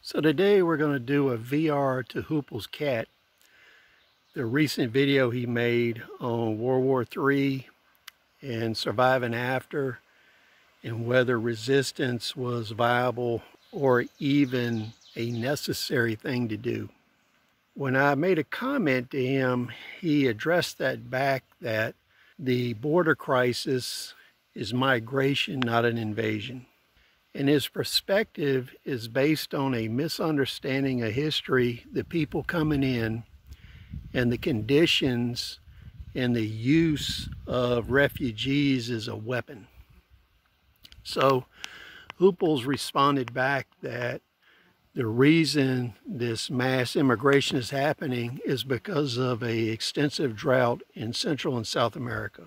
So today we're going to do a VR to Huples Cat, the recent video he made on World War III and surviving after, and whether resistance was viable or even a necessary thing to do. When I made a comment to him, he addressed that back that the border crisis is migration, not an invasion. And his perspective is based on a misunderstanding of history, the people coming in, and the conditions and the use of refugees as a weapon. So Huples responded back that the reason this mass immigration is happening is because of an extensive drought in Central and South America.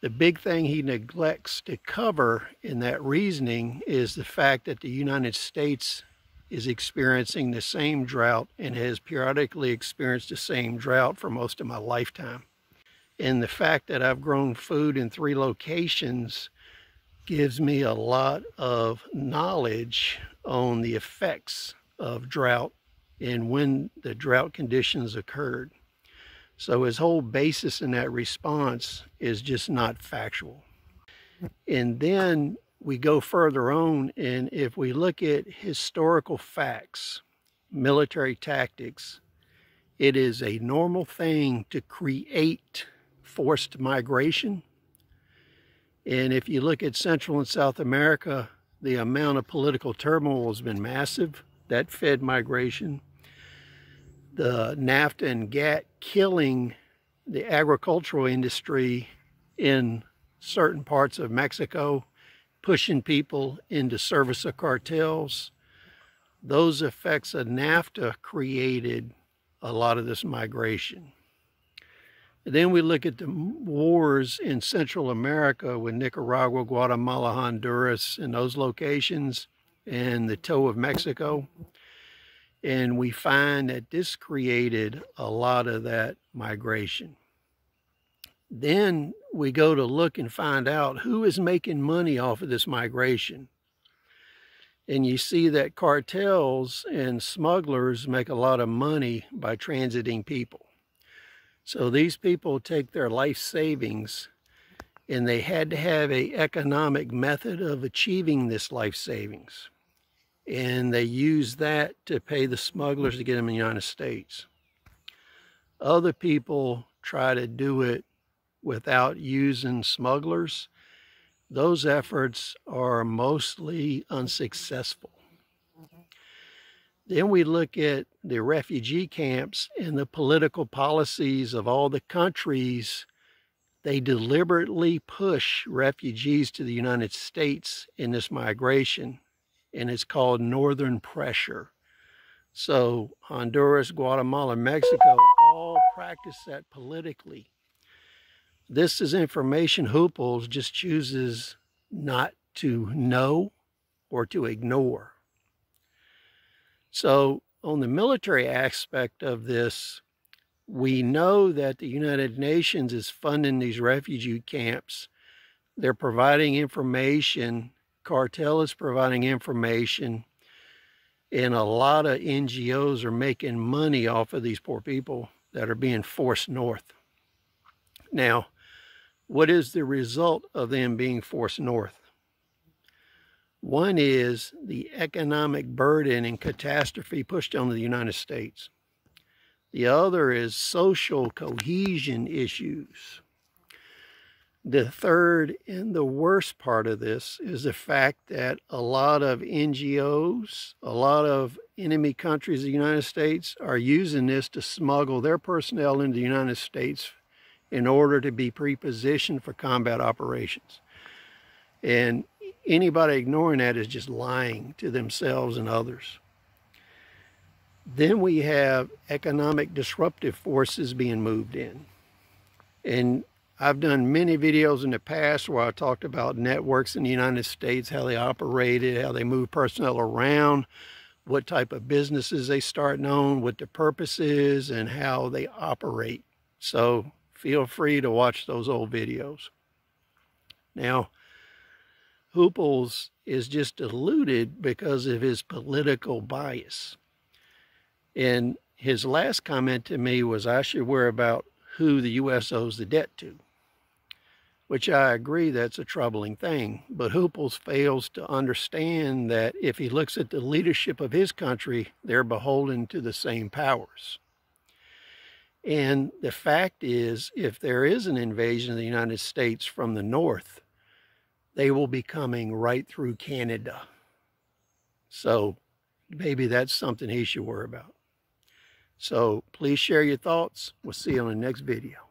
The big thing he neglects to cover in that reasoning is the fact that the United States is experiencing the same drought and has periodically experienced the same drought for most of my lifetime. And the fact that I've grown food in 3 locations gives me a lot of knowledge on the effects of drought and when the drought conditions occurred. So his whole basis in that response is just not factual. And then we go further on, and if we look at historical facts, military tactics, it is a normal thing to create forced migration. And if you look at Central and South America, the amount of political turmoil has been massive. That fed migration. The NAFTA and GATT killing the agricultural industry in certain parts of Mexico, pushing people into service of cartels. Those effects of NAFTA created a lot of this migration. And then we look at the wars in Central America with Nicaragua, Guatemala, Honduras, and those locations, and the toe of Mexico. And we find that this created a lot of that migration. Then we go to look and find out who is making money off of this migration. And you see that cartels and smugglers make a lot of money by transiting people. So these people take their life savings, and they had to have an economic method of achieving this life savings. And they use that to pay the smugglers to get them in the United States. Other people try to do it without using smugglers. Those efforts are mostly unsuccessful. Then we look at the refugee camps and the political policies of all the countries. They deliberately push refugees to the United States in this migration, and it's called northern pressure. So Honduras, Guatemala, Mexico all practice that politically. This is information Huples just chooses not to know or to ignore. So on the military aspect of this, we know that the United Nations is funding these refugee camps. They're providing information. Cartel is providing information, and a lot of NGOs are making money off of these poor people that are being forced north. Now, what is the result of them being forced north? One is the economic burden and catastrophe pushed onto the United States. The other is social cohesion issues. The third and the worst part of this is the fact that a lot of NGOs, a lot of enemy countries of the United States are using this to smuggle their personnel into the United States in order to be pre-positioned for combat operations. And anybody ignoring that is just lying to themselves and others. Then we have economic disruptive forces being moved in. And I've done many videos in the past where I talked about networks in the United States, how they operated, how they move personnel around, what type of businesses they start on, what the purpose is, and how they operate. So feel free to watch those old videos. Now, Huples is just deluded because of his political bias. And his last comment to me was I should worry about who the U.S. owes the debt to, which I agree that's a troubling thing. But Huples fails to understand that if he looks at the leadership of his country, they're beholden to the same powers. And the fact is, if there is an invasion of the United States from the north, they will be coming right through Canada. So maybe that's something he should worry about. So please share your thoughts. We'll see you on the next video.